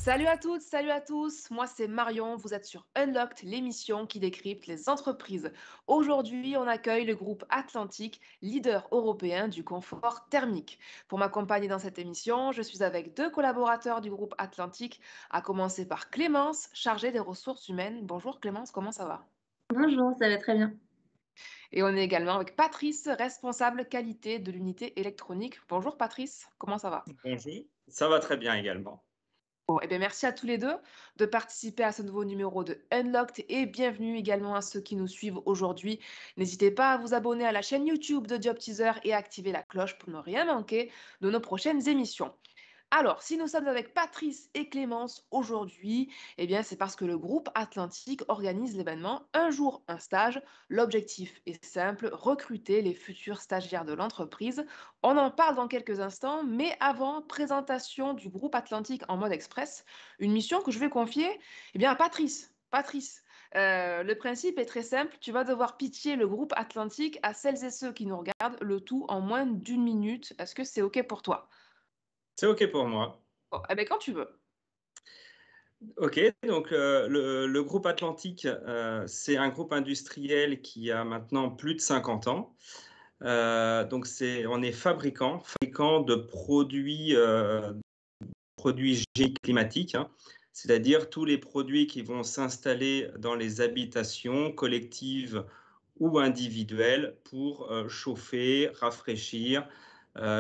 Salut à toutes, salut à tous. Moi, c'est Marion. Vous êtes sur Unlocked, l'émission qui décrypte les entreprises. Aujourd'hui, on accueille le groupe Atlantique, leader européen du confort thermique. Pour m'accompagner dans cette émission, je suis avec deux collaborateurs du groupe Atlantique, à commencer par Clémence, chargée des ressources humaines. Bonjour Clémence, comment ça va? Bonjour, ça va très bien. Et on est également avec Patrice, responsable qualité de l'unité électronique. Bonjour Patrice, comment ça va? Bonjour, ça va très bien également. Bon, eh bien, merci à tous les deux de participer à ce nouveau numéro de Unlocked et bienvenue également à ceux qui nous suivent aujourd'hui. N'hésitez pas à vous abonner à la chaîne YouTube de Job Teaser et à activer la cloche pour ne rien manquer de nos prochaines émissions. Alors, si nous sommes avec Patrice et Clémence aujourd'hui, eh bien, c'est parce que le groupe Atlantique organise l'événement Un jour, un stage. L'objectif est simple, recruter les futurs stagiaires de l'entreprise. On en parle dans quelques instants, mais avant, présentation du groupe Atlantique en mode express, une mission que je vais confier à Patrice. Patrice, le principe est très simple, tu vas devoir pitcher le groupe Atlantique à celles et ceux qui nous regardent, le tout en moins d'une minute. Est-ce que c'est OK pour toi? C'est OK pour moi. Bon, eh bien, quand tu veux. OK, donc le groupe Atlantique, c'est un groupe industriel qui a maintenant plus de 50 ans. Donc on est fabricant de produits génie climatiques, hein, c'est-à-dire tous les produits qui vont s'installer dans les habitations collectives ou individuelles pour chauffer, rafraîchir,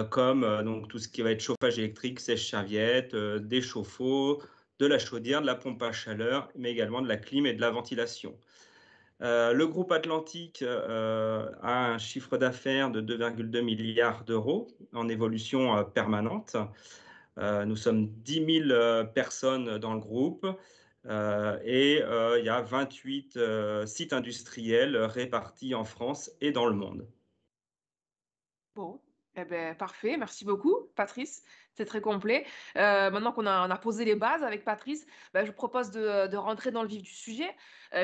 comme donc tout ce qui va être chauffage électrique, sèche-serviette, des chauffe-eau, de la chaudière, de la pompe à chaleur, mais également de la clim et de la ventilation. Le groupe Atlantique a un chiffre d'affaires de 2,2 milliards d'euros en évolution permanente. Nous sommes 10 000 personnes dans le groupe et il y a 28 sites industriels répartis en France et dans le monde. Bon, eh ben, parfait, merci beaucoup, Patrice. C'est très complet. Maintenant qu'on a posé les bases avec Patrice, ben, je propose de rentrer dans le vif du sujet,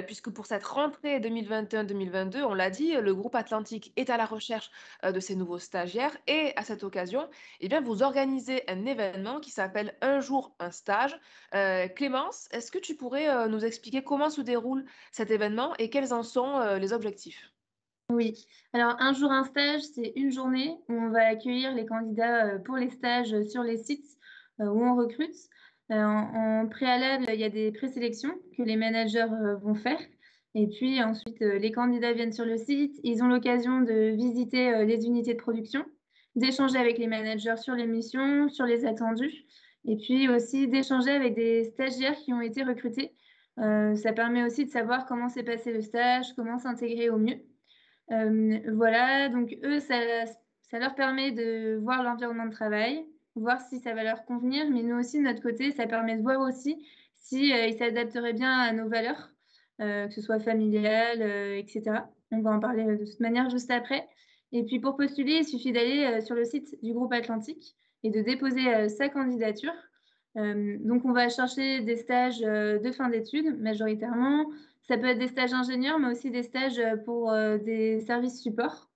puisque pour cette rentrée 2021-2022, on l'a dit, le groupe Atlantique est à la recherche de ces nouveaux stagiaires et à cette occasion, eh bien, vous organisez un événement qui s'appelle Un jour, un stage. Clémence, est-ce que tu pourrais nous expliquer comment se déroule cet événement et quels en sont les objectifs? Oui, alors un jour un stage, c'est une journée où on va accueillir les candidats pour les stages sur les sites où on recrute. En préalable, il y a des présélections que les managers vont faire. Et puis ensuite, les candidats viennent sur le site, ils ont l'occasion de visiter les unités de production, d'échanger avec les managers sur les missions, sur les attendus, et puis aussi d'échanger avec des stagiaires qui ont été recrutés. Ça permet aussi de savoir comment s'est passé le stage, comment s'intégrer au mieux. Voilà, donc eux, ça leur permet de voir l'environnement de travail, voir si ça va leur convenir, mais nous aussi, de notre côté, ça permet de voir aussi si ils s'adapteraient bien à nos valeurs, que ce soit familiales, etc. On va en parler de toute manière juste après. Et puis pour postuler, il suffit d'aller sur le site du groupe Atlantique et de déposer sa candidature. Donc on va chercher des stages de fin d'études majoritairement. Ça peut être des stages ingénieurs, mais aussi des stages pour des services support.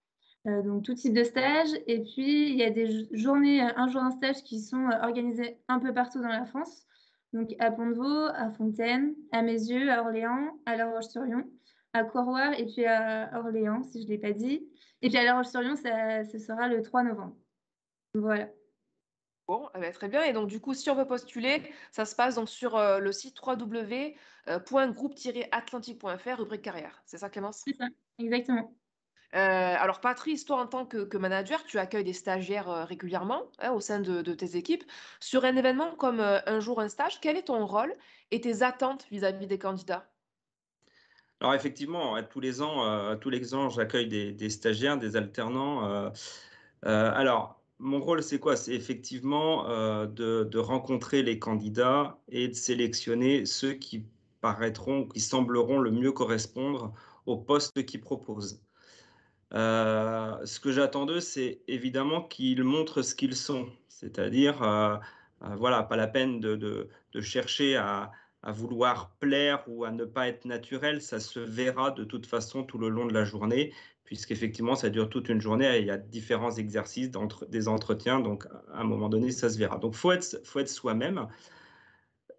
Donc tout type de stage. Et puis, il y a des journées, un jour un stage qui sont organisées un peu partout dans la France. Donc à Pont-de-Vaux, à Fontaine, à Mézieux, à Orléans, à La Roche-sur-Yon, à Courroirs et puis à Orléans, si je ne l'ai pas dit. Et puis à La Roche-sur-Yon, ce sera le 3 novembre. Voilà. Bon, eh ben, très bien. Et donc, du coup, si on veut postuler, ça se passe donc sur le site www.groupe-atlantique.fr, rubrique carrière. C'est ça, Clémence? C'est ça, exactement. Alors, Patrice, toi, en tant que manager, tu accueilles des stagiaires régulièrement hein, au sein de tes équipes. Sur un événement comme un jour, un stage, quel est ton rôle et tes attentes vis-à-vis des candidats? Alors effectivement, tous les ans, j'accueille des stagiaires, des alternants. Alors, mon rôle, c'est quoi? C'est effectivement de rencontrer les candidats et de sélectionner ceux qui paraîtront, qui sembleront le mieux correspondre au poste qu'ils proposent. Ce que j'attends d'eux, c'est évidemment qu'ils montrent ce qu'ils sont, c'est-à-dire, voilà, pas la peine de chercher à vouloir plaire ou à ne pas être naturel, ça se verra de toute façon tout le long de la journée, puisqu'effectivement, ça dure toute une journée et il y a différents exercices, des entretiens, donc à un moment donné, ça se verra. Donc, faut être soi-même.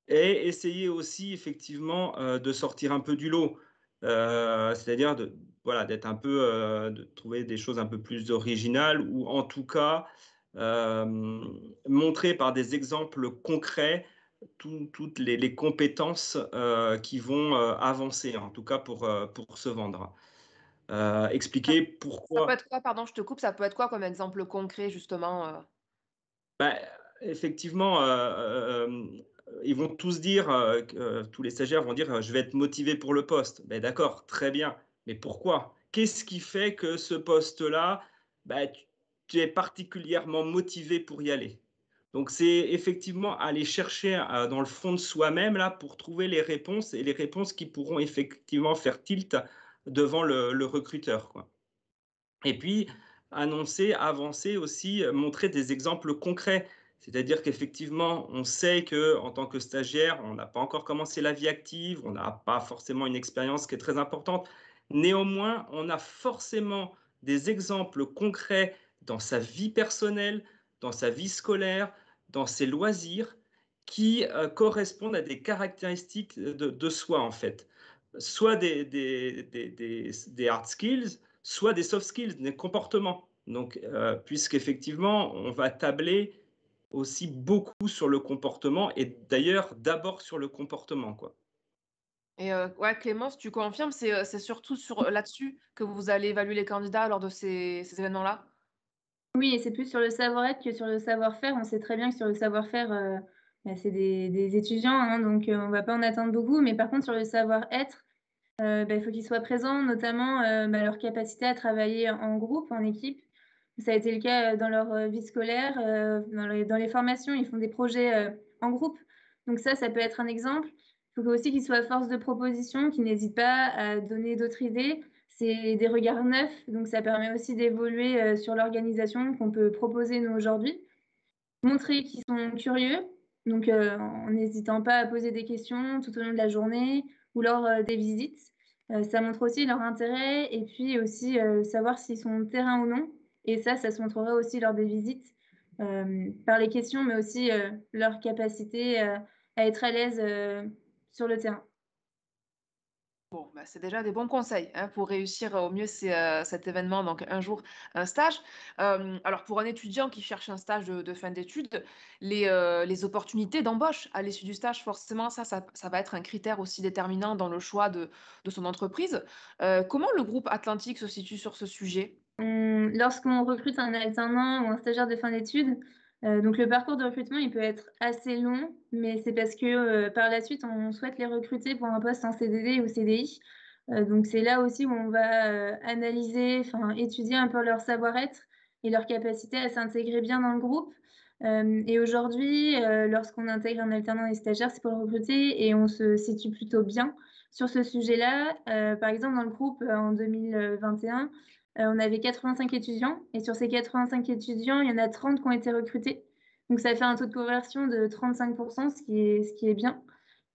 et essayer aussi effectivement de sortir un peu du lot. C'est-à-dire voilà, d'être un peu, de trouver des choses un peu plus originales ou en tout cas montrer par des exemples concrets toutes les compétences qui vont avancer, en tout cas pour se vendre. Ça Expliquer ça peut pourquoi. être quoi, pardon, je te coupe, ça peut être quoi comme exemple concret justement? Bah, effectivement, ils vont tous dire, tous les stagiaires vont dire: «Je vais être motivé pour le poste». Beh, d'accord, très bien, mais pourquoi? Qu'est-ce qui fait que ce poste-là, bah, tu es particulièrement motivé pour y aller? Donc c'est effectivement aller chercher, dans le fond de soi-même là, pour trouver les réponses et les réponses qui pourront effectivement faire tilt devant le recruteur, quoi. Et puis, annoncer, avancer aussi, montrer des exemples concrets. C'est-à-dire qu'effectivement, on sait qu'en tant que stagiaire, on n'a pas encore commencé la vie active, on n'a pas forcément une expérience qui est très importante. Néanmoins, on a forcément des exemples concrets dans sa vie personnelle, dans sa vie scolaire, dans ses loisirs, qui correspondent à des caractéristiques de soi, en fait. Soit des hard skills, soit des soft skills, des comportements. Donc, puisqu'effectivement, on va tabler aussi beaucoup sur le comportement et d'ailleurs d'abord sur le comportement, quoi. Et ouais, Clémence, tu confirmes, c'est surtout là-dessus que vous allez évaluer les candidats lors de ces événements-là? Oui, et c'est plus sur le savoir-être que sur le savoir-faire. On sait très bien que sur le savoir-faire, bah, c'est des étudiants, hein, donc on va pas en attendre beaucoup. Mais par contre, sur le savoir-être, bah, il faut qu'ils soient présents, notamment, bah, leur capacité à travailler en groupe, en équipe. Ça a été le cas, dans leur, vie scolaire, dans les formations, ils font des projets, en groupe. Donc ça peut être un exemple. Il faut aussi qu'ils soient force de proposition, qu'ils n'hésitent pas à donner d'autres idées. C'est des regards neufs, donc ça permet aussi d'évoluer, sur l'organisation qu'on peut proposer nous aujourd'hui. Montrer qu'ils sont curieux, donc en n'hésitant pas à poser des questions tout au long de la journée ou lors, des visites. Ça montre aussi leur intérêt et puis aussi, savoir s'ils sont terrain ou non et ça se montrera aussi lors des visites, par les questions, mais aussi, leur capacité, à être à l'aise, sur le terrain. Bon, bah, c'est déjà des bons conseils, hein, pour réussir au mieux cet événement, donc un jour, un stage. Alors pour un étudiant qui cherche un stage de fin d'études, les opportunités d'embauche à l'issue du stage, forcément, ça va être un critère aussi déterminant dans le choix de son entreprise. Comment le groupe Atlantique se situe sur ce sujet? Lorsqu'on recrute un alternant ou un stagiaire de fin d'études, donc le parcours de recrutement, il peut être assez long, mais c'est parce que, par la suite, on souhaite les recruter pour un poste en CDD ou CDI. Donc c'est là aussi où on va, analyser, enfin étudier un peu leur savoir-être et leur capacité à s'intégrer bien dans le groupe. Et aujourd'hui, lorsqu'on intègre un alternant et stagiaire, c'est pour le recruter et on se situe plutôt bien sur ce sujet-là. Par exemple, dans le groupe, en 2021, on avait 85 étudiants et sur ces 85 étudiants, il y en a 30 qui ont été recrutés. Donc ça fait un taux de conversion de 35 ce qui est bien.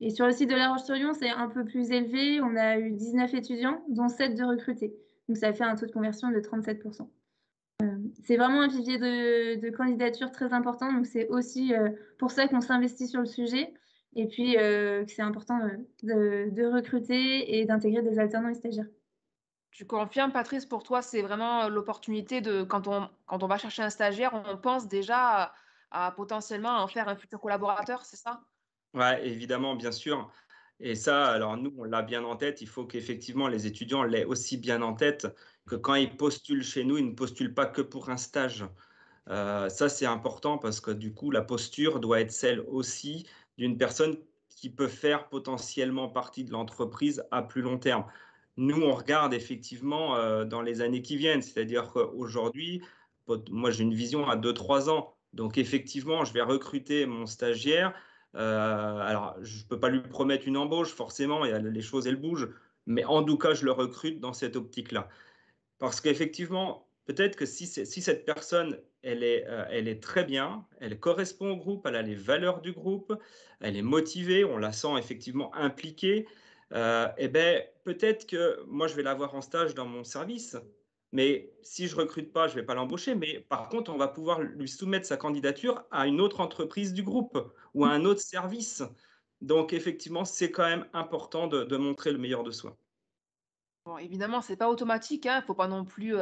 Et sur le site de La Roche-sur-Yon, c'est un peu plus élevé. On a eu 19 étudiants, dont 7 de recrutés. Donc ça fait un taux de conversion de 37. C'est vraiment un vivier de candidatures très important, donc c'est aussi, pour ça qu'on s'investit sur le sujet et puis, que c'est important, de recruter et d'intégrer des alternants et stagiaires. Tu confirmes, Patrice, pour toi, c'est vraiment l'opportunité de quand on va chercher un stagiaire, on pense déjà à potentiellement en faire un futur collaborateur, c'est ça? Ouais, évidemment, bien sûr. Et ça, alors nous, on l'a bien en tête. Il faut qu'effectivement les étudiants l'aient aussi bien en tête que quand ils postulent chez nous, ils ne postulent pas que pour un stage. Ça, c'est important parce que du coup, la posture doit être celle aussi d'une personne qui peut faire potentiellement partie de l'entreprise à plus long terme. Nous, on regarde effectivement dans les années qui viennent, c'est-à-dire qu'aujourd'hui, moi, j'ai une vision à 2, 3 ans. Donc, effectivement, je vais recruter mon stagiaire. Alors, je ne peux pas lui promettre une embauche, forcément, les choses, elles bougent. Mais en tout cas, je le recrute dans cette optique-là. Parce qu'effectivement, peut-être que si cette personne, elle est très bien, elle correspond au groupe, elle a les valeurs du groupe, elle est motivée, on la sent effectivement impliquée, et beh, peut-être que moi, je vais l'avoir en stage dans mon service, mais si je recrute pas, je vais pas l'embaucher, mais par contre, on va pouvoir lui soumettre sa candidature à une autre entreprise du groupe ou à un autre service. Donc effectivement, c'est quand même important de montrer le meilleur de soi. Bon, évidemment, c'est pas automatique, hein, il faut pas non plus,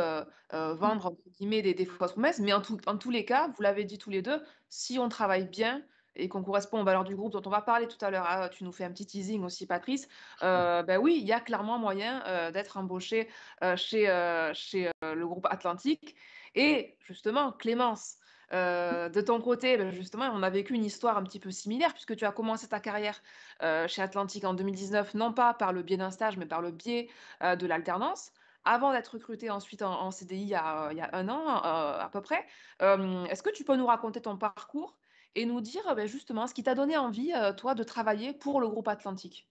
Mmh. «vendre» entre guillemets des fausses promesses, mais en tous les cas, vous l'avez dit tous les 2, si on travaille bien et qu'on correspond aux valeurs du groupe dont on va parler tout à l'heure, hein, tu nous fais un petit teasing aussi Patrice, bah, oui, il y a clairement moyen, d'être embauché, chez le groupe Atlantique et justement Clémence, de ton côté, bah, justement, on a vécu une histoire un petit peu similaire puisque tu as commencé ta carrière, chez Atlantique en 2019, non pas par le biais d'un stage, mais par le biais de l'alternance, avant d'être recruté ensuite en CDI il y a 1 an, à peu près. Est-ce que tu peux nous raconter ton parcours et nous dire, justement ce qui t'a donné envie, toi, de travailler pour le groupe Atlantique?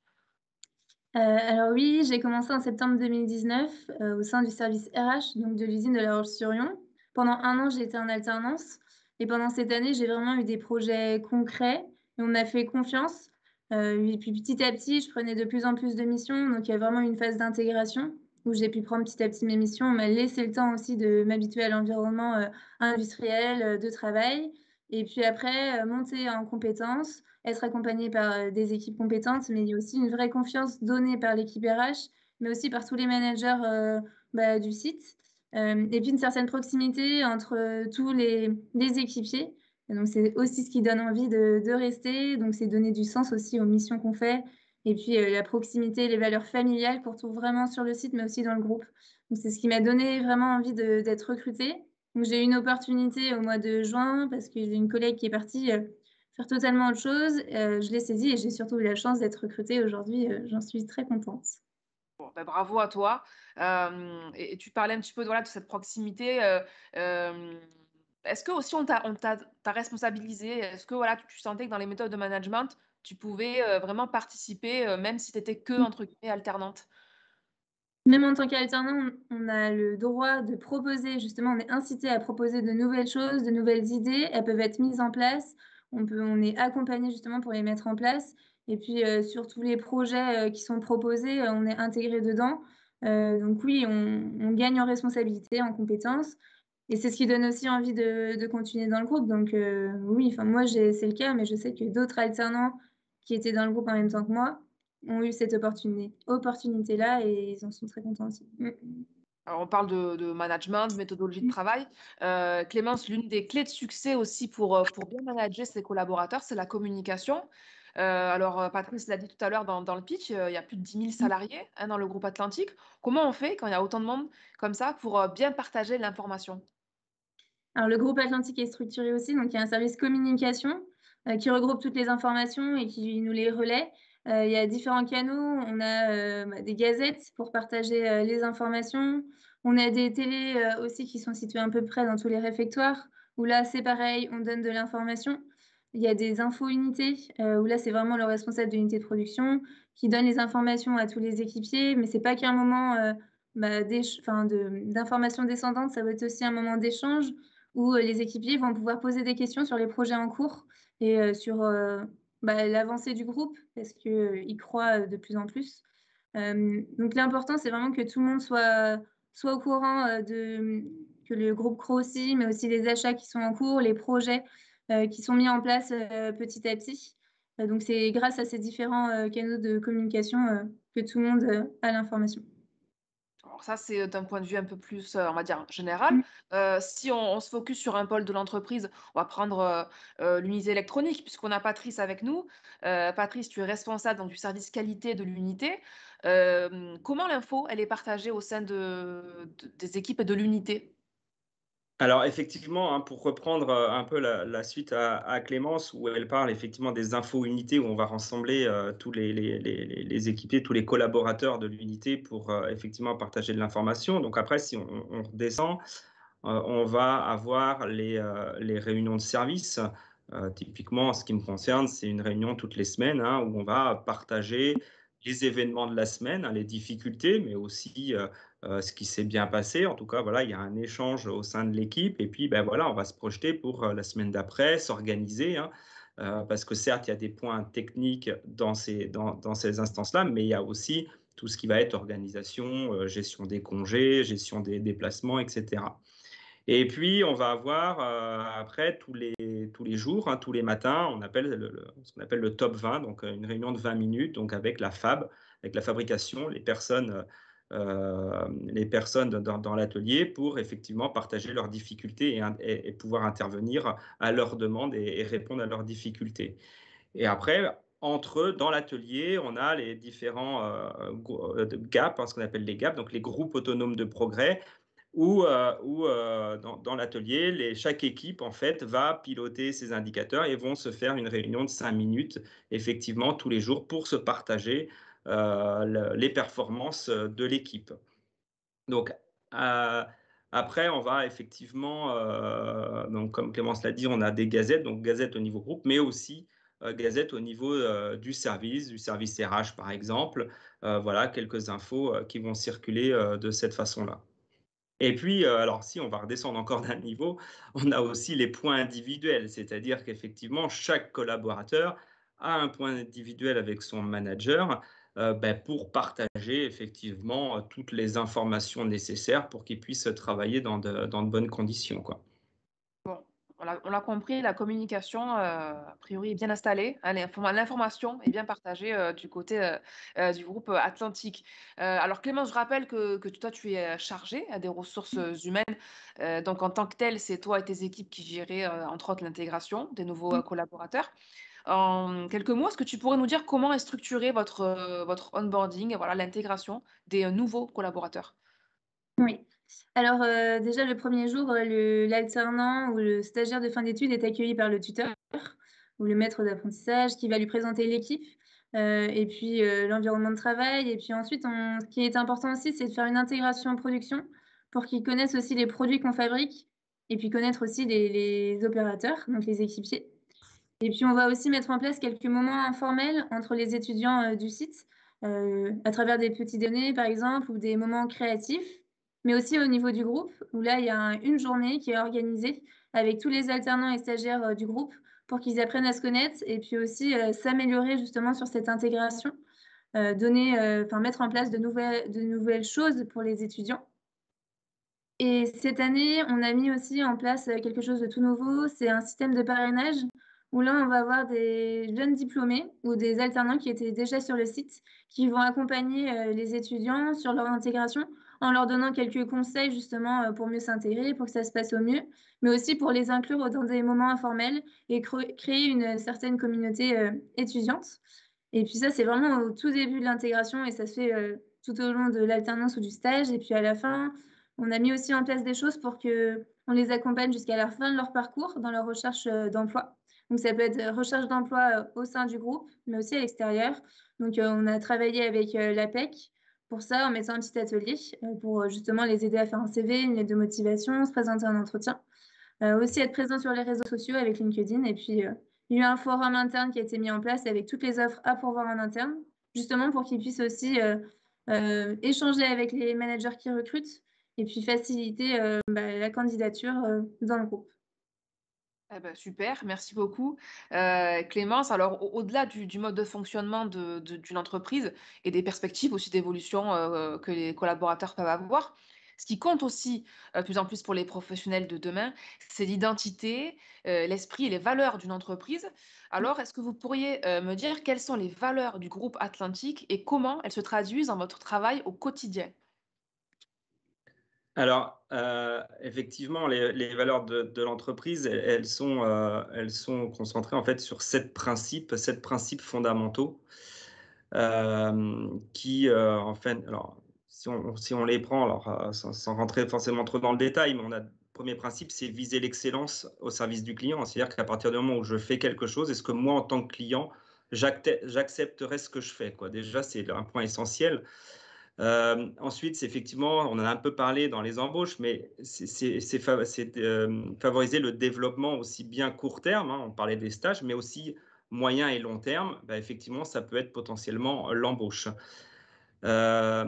Alors oui, j'ai commencé en septembre 2019, au sein du service RH, donc de l'usine de La Roche-sur-Yon. Pendant 1 an, j'ai été en alternance et pendant cette année, j'ai vraiment eu des projets concrets et on m'a fait confiance, et puis petit à petit, je prenais de plus en plus de missions, donc il y a vraiment une phase d'intégration où j'ai pu prendre petit à petit mes missions. On m'a laissé le temps aussi de m'habituer à l'environnement, industriel, de travail et puis après, monter en compétences, être accompagné par, des équipes compétentes, mais il y a aussi une vraie confiance donnée par l'équipe RH, mais aussi par tous les managers, bah, du site. Et puis une certaine proximité entre, tous les équipiers. Et donc c'est aussi ce qui donne envie de rester, donc c'est donner du sens aussi aux missions qu'on fait et puis, la proximité, les valeurs familiales qu'on retrouve vraiment sur le site, mais aussi dans le groupe. Donc c'est ce qui m'a donné vraiment envie d'être recrutée. Donc j'ai eu une opportunité au mois de juin parce que j'ai une collègue qui est partie, faire totalement autre chose. Je l'ai saisie et j'ai surtout eu la chance d'être recrutée aujourd'hui, j'en suis très contente. Bon, bah, bravo à toi. Et tu parlais un petit peu, voilà, de cette proximité, est-ce que aussi on t'a responsabilisé? Est-ce que, voilà, tu sentais que dans les méthodes de management, tu pouvais, vraiment participer, même si tu étais que, entre guillemets, «alternante»? Même en tant qu'alternant, on a le droit de proposer justement, on est incité à proposer de nouvelles choses, de nouvelles idées. Elles peuvent être mises en place. On est accompagné justement pour les mettre en place et puis, sur tous les projets, qui sont proposés, on est intégré dedans. Donc oui, on gagne en responsabilité, en compétences et c'est ce qui donne aussi envie de continuer dans le groupe. Donc, oui, enfin moi c'est le cas, mais je sais que d'autres alternants qui étaient dans le groupe en même temps que moi, ont eu cette opportunité-là et ils en sont très contents aussi. Mmh. Alors on parle de management, de méthodologie de Mmh. travail. Clémence, l'une des clés de succès aussi pour bien manager ses collaborateurs, c'est la communication. Alors, Patrice l'a dit tout à l'heure dans le pitch, il y a plus de 10 000 Mmh. salariés, hein, dans le groupe Atlantique. Comment on fait quand il y a autant de monde comme ça pour, bien partager l'information? Alors le groupe Atlantique est structuré aussi, donc il y a un service communication, qui regroupe toutes les informations et qui nous les relaie. Il y a différents canaux. On a, bah, des gazettes pour partager, les informations. On a des télés, aussi qui sont situées à peu près dans tous les réfectoires, où là, c'est pareil, on donne de l'information. Il y a des info-unités, où là, c'est vraiment le responsable de l'unité de production qui donne les informations à tous les équipiers, mais c'est pas qu'un moment, bah, d'information descendante, ça va être aussi un moment d'échange où, les équipiers vont pouvoir poser des questions sur les projets en cours et sur, bah, l'avancée du groupe parce qu'ils croient, de plus en plus. Donc l'important, c'est vraiment que tout le monde soit au courant, que le groupe grossit, mais aussi les achats qui sont en cours, les projets, qui sont mis en place, petit à petit. Donc c'est grâce à ces différents, canaux de communication, que tout le monde, a l'information. Alors ça, c'est, d'un point de vue un peu plus, on va dire général. Mmh. Si on se focus sur un pôle de l'entreprise, on va prendre, l'unité électronique puisqu'on a Patrice avec nous. Patrice, tu es responsable donc du service qualité de l'unité. Comment l'info, elle est partagée au sein des équipes de l'unité? Alors effectivement, hein, pour reprendre, un peu la suite à Clémence où elle parle effectivement des info-unités où on va rassembler, tous les équipiers, tous les collaborateurs de l'unité pour, effectivement partager de l'information. Donc après si on redescend, on va avoir les réunions de service. Typiquement, en ce qui me concerne, c'est une réunion toutes les semaines, hein, où on va partager les événements de la semaine, hein, les difficultés, mais aussi, ce qui s'est bien passé. En tout cas, voilà, il y a un échange au sein de l'équipe et puis, ben, voilà, on va se projeter pour, la semaine d'après, s'organiser, hein. Parce que certes, il y a des points techniques dans ces instances-là, mais il y a aussi tout ce qui va être organisation, gestion des congés, gestion des déplacements et cetera. Et puis, on va avoir après tous les jours, hein, tous les matins, on appelle ce qu'on appelle le top 20, donc une réunion de 20 minutes, donc avec la fab, avec la fabrication, les personnes dans l'atelier pour effectivement partager leurs difficultés et pouvoir intervenir à leurs demandes et répondre à leurs difficultés. Et après, entre eux, dans l'atelier, on a les différents gaps, hein, ce qu'on appelle les gaps, donc les groupes autonomes de progrès, où dans l'atelier, chaque équipe en fait va piloter ses indicateurs et vont se faire une réunion de 5 minutes, effectivement, tous les jours pour se partager les performances de l'équipe. Donc, après, on va effectivement, donc comme Clémence l'a dit, on a des gazettes, donc gazettes au niveau groupe, mais aussi gazettes au niveau du service RH par exemple. Voilà quelques infos qui vont circuler de cette façon-là. Et puis, alors si on va redescendre encore d'un niveau, on a aussi les points individuels, c'est-à-dire qu'effectivement, chaque collaborateur a un point individuel avec son manager pour partager effectivement toutes les informations nécessaires pour qu'il puisse travailler dans de bonnes conditions, quoi. Bon, on l'a compris, la communication, a priori, est bien installée, hein, l'information est bien partagée du côté du groupe Atlantique. Alors Clément, je rappelle que toi, tu es chargé des ressources humaines. Donc en tant que tel, c'est toi et tes équipes qui gérez, entre autres, l'intégration des nouveaux collaborateurs. En quelques mots, est-ce que tu pourrais nous dire comment est structuré votre onboarding, voilà, l'intégration des nouveaux collaborateurs? Oui. Alors, déjà, le premier jour, l'alternant ou le stagiaire de fin d'études est accueilli par le tuteur ou le maître d'apprentissage qui va lui présenter l'équipe, et puis, l'environnement de travail et puis ensuite ce qui est important aussi, c'est de faire une intégration en production pour qu'ils connaissent aussi les produits qu'on fabrique et puis connaître aussi les opérateurs, donc les équipiers. Et puis, on va aussi mettre en place quelques moments informels entre les étudiants, du site, à travers des petits déjeuners, par exemple, ou des moments créatifs, mais aussi au niveau du groupe, où là, il y a une journée qui est organisée avec tous les alternants et stagiaires, du groupe pour qu'ils apprennent à se connaître et puis aussi, s'améliorer justement sur cette intégration, mettre en place de nouvelles choses pour les étudiants. Et cette année, on a mis aussi en place, quelque chose de tout nouveau, c'est un système de parrainage où là, on va avoir des jeunes diplômés ou des alternants qui étaient déjà sur le site, qui vont accompagner, les étudiants sur leur intégration en leur donnant quelques conseils justement, pour mieux s'intégrer, pour que ça se passe au mieux, mais aussi pour les inclure dans des moments informels et créer une certaine communauté, étudiante. Et puis ça, c'est vraiment au tout début de l'intégration et ça se fait, tout au long de l'alternance ou du stage et puis à la fin, on a mis aussi en place des choses pour qu'on les accompagne jusqu'à la fin de leur parcours dans leur recherche, d'emploi. Donc ça peut être, recherche d'emploi, au sein du groupe, mais aussi à l'extérieur. Donc, on a travaillé avec, l'APEC pour ça, en mettant un petit atelier, pour, justement les aider à faire un CV, une lettre de motivation, se présenter à un entretien. Aussi être présent sur les réseaux sociaux avec LinkedIn et puis, il y a eu un forum interne qui a été mis en place avec toutes les offres à pourvoir en interne, justement pour qu'ils puissent aussi, échanger avec les managers qui recrutent et puis faciliter, la candidature, dans le groupe. Eh ben, super, merci beaucoup, Clémence. Alors, au-delà du mode de fonctionnement d'une entreprise et des perspectives aussi d'évolution que les collaborateurs peuvent avoir, ce qui compte aussi de plus en plus pour les professionnels de demain, c'est l'identité, l'esprit et les valeurs d'une entreprise. Alors, est-ce que vous pourriez me dire quelles sont les valeurs du groupe Atlantique et comment elles se traduisent dans votre travail au quotidien? Alors, effectivement, les valeurs de l'entreprise, elles sont concentrées en fait sur 7 principes fondamentaux, qui, en fait alors si on les prend alors, sans rentrer forcément trop dans le détail, mais on a le 1er principe, c'est viser l'excellence au service du client. C'est-à-dire qu'à partir du moment où je fais quelque chose, est-ce que moi, en tant que client, j'accepterai ce que je fais, quoi? Déjà, c'est un point essentiel. Ensuite, c'est effectivement, on en a un peu parlé dans les embauches, mais favoriser le développement aussi bien court terme, hein, on parlait des stages, mais aussi moyen et long terme, bah, effectivement, ça peut être potentiellement l'embauche. Euh,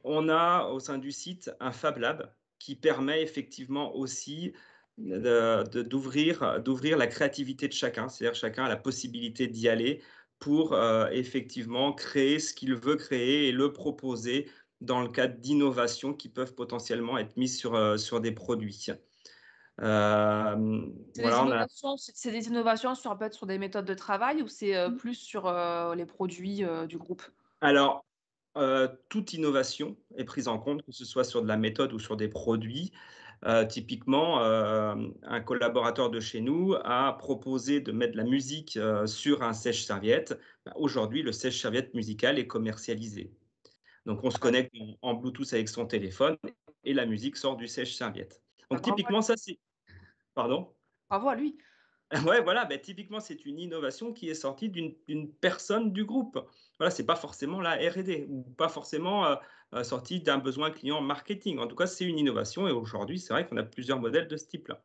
on a au sein du site un Fab Lab qui permet effectivement aussi d'ouvrir la créativité de chacun, c'est-à-dire chacun a la possibilité d'y aller pour effectivement créer ce qu'il veut créer et le proposer dans le cadre d'innovations qui peuvent potentiellement être mises sur des produits. Voilà, C'est des innovations sur, peut-être sur des méthodes de travail ou c'est plus sur les produits du groupe? Alors, toute innovation est prise en compte, que ce soit sur de la méthode ou sur des produits. Typiquement, un collaborateur de chez nous a proposé de mettre de la musique, sur un sèche-serviette. Bah, aujourd'hui, le sèche-serviette musical est commercialisé. Donc on se Ouais. connecte en Bluetooth avec son téléphone et la musique sort du sèche-serviette. Bah, Donc typiquement ça c'est pardon? bravo à lui. Ouais, voilà, bah, typiquement, c'est une innovation qui est sortie d'une personne du groupe. Voilà, c'est pas forcément la R&D ou pas forcément, sortie d'un besoin client marketing. En tout cas, c'est une innovation et aujourd'hui, c'est vrai qu'on a plusieurs modèles de ce type-là.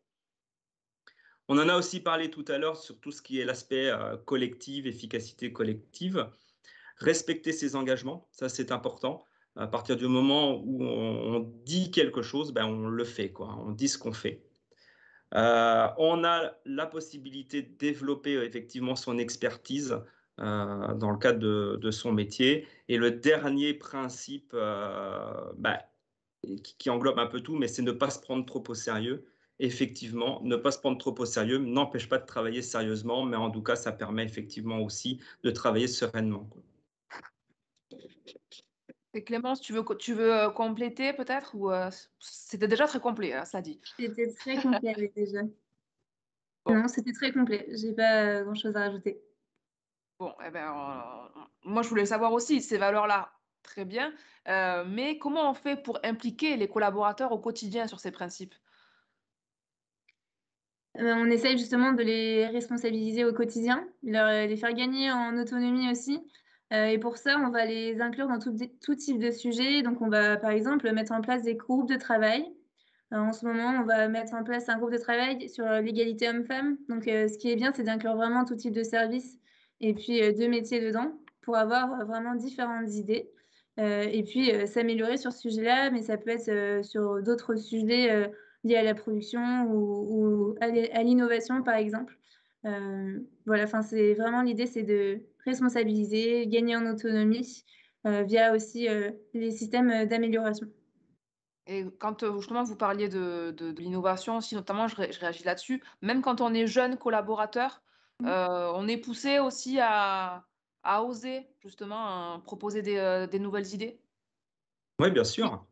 On en a aussi parlé tout à l'heure sur tout ce qui est l'aspect, collectif, efficacité collective. Respecter ses engagements, ça, c'est important. À partir du moment où on dit quelque chose, ben, on le fait, quoi. On dit ce qu'on fait. On a la possibilité de développer effectivement son expertise dans le cadre de son métier. Et le dernier principe bah, qui englobe un peu tout, mais c'est ne pas se prendre trop au sérieux. Effectivement, ne pas se prendre trop au sérieux n'empêche pas de travailler sérieusement, mais en tout cas, ça permet effectivement aussi de travailler sereinement, quoi. Et Clémence, tu veux compléter peut-être ou c'était déjà très complet, hein, ça dit. C'était très complet oui, déjà. Bon, Non, c'était très complet. J'ai pas grand-chose à rajouter. bon, eh ben, moi je voulais savoir aussi ces valeurs-là, très bien. Mais comment on fait pour impliquer les collaborateurs au quotidien sur ces principes? On essaye justement de les responsabiliser au quotidien, les faire gagner en autonomie aussi. Et pour ça, on va les inclure dans tout type de sujet. Donc, on va, par exemple, mettre en place des groupes de travail. En ce moment, on va mettre en place un groupe de travail sur l'égalité homme-femme. Donc, ce qui est bien, c'est d'inclure vraiment tout type de service et puis de métiers dedans pour avoir vraiment différentes idées. Et puis, s'améliorer sur ce sujet-là, mais ça peut être sur d'autres sujets liés à la production ou à l'innovation, par exemple. Voilà, enfin, c'est vraiment l'idée, c'est de responsabiliser, gagner en autonomie via aussi les systèmes d'amélioration. Et quand justement vous parliez de l'innovation aussi, notamment, je réagis là-dessus, même quand on est jeune collaborateur, on est poussé aussi à oser justement proposer des nouvelles idées. Oui, bien sûr.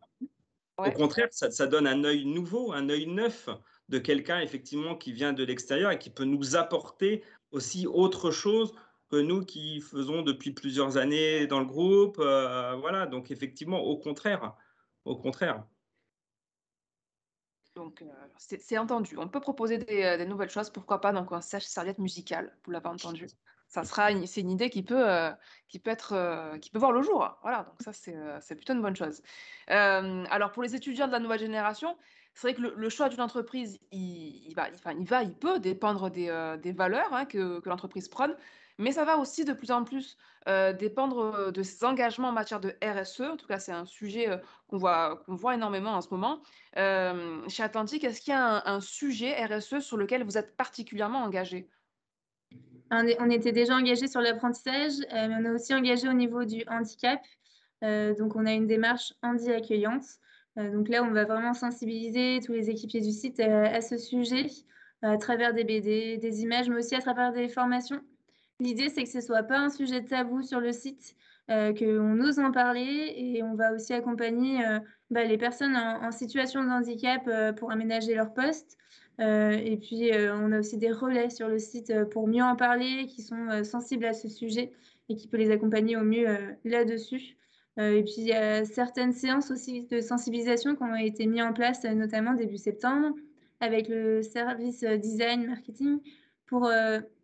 Au Ouais. contraire, ça donne un œil nouveau, un œil neuf de quelqu'un effectivement qui vient de l'extérieur et qui peut nous apporter aussi autre chose que nous qui faisons depuis plusieurs années dans le groupe. Voilà, donc effectivement, au contraire, au contraire. Donc, c'est entendu. On peut proposer des nouvelles choses, pourquoi pas, donc un sèche-serviette musical, vous l'avez entendu. C'est une idée qui peut être, qui peut voir le jour. Voilà, donc ça, c'est plutôt une bonne chose. Alors pour les étudiants de la nouvelle génération, c'est vrai que le choix d'une entreprise, il peut dépendre des valeurs, hein, que l'entreprise prône, mais ça va aussi de plus en plus, dépendre, de ses engagements en matière de RSE. En tout cas, c'est un sujet, qu'on voit énormément en ce moment. Chez Atlantique, est-ce qu'il y a un sujet RSE sur lequel vous êtes particulièrement engagé? On était déjà engagé sur l'apprentissage, mais on est aussi engagé au niveau du handicap. Donc, on a une démarche handi accueillante. Donc là, on va vraiment sensibiliser tous les équipiers du site à ce sujet, à travers des BD, des images, mais aussi à travers des formations. L'idée, c'est que ce soit pas un sujet tabou sur le site, qu'on ose en parler et on va aussi accompagner les personnes en situation de handicap pour aménager leur poste. Et puis, on a aussi des relais sur le site pour mieux en parler, qui sont sensibles à ce sujet et qui peut les accompagner au mieux là-dessus. Et puis, il y a certaines séances aussi de sensibilisation qui ont été mises en place, notamment début septembre, avec le service design marketing, pour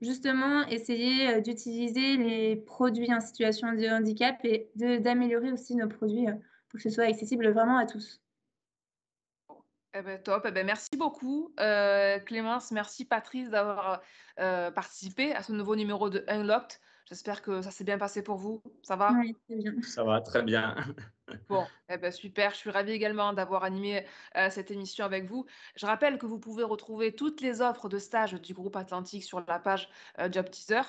justement essayer d'utiliser les produits en situation de handicap et d'améliorer aussi nos produits pour que ce soit accessible vraiment à tous. Eh ben, top. Eh ben, merci beaucoup, Clémence. Merci, Patrice, d'avoir participé à ce nouveau numéro de Unlocked. J'espère que ça s'est bien passé pour vous. Ça va? Oui, c'est bien. Ça va très bien. Bon, eh ben, super. Je suis ravie également d'avoir animé cette émission avec vous. Je rappelle que vous pouvez retrouver toutes les offres de stage du groupe Atlantique sur la page Job Teaser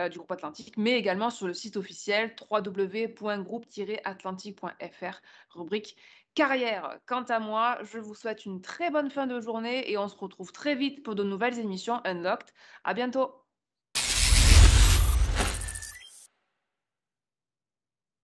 du groupe Atlantique, mais également sur le site officiel www.groupe-atlantique.fr, rubrique carrière. Quant à moi, je vous souhaite une très bonne fin de journée et on se retrouve très vite pour de nouvelles émissions Unlocked. À bientôt!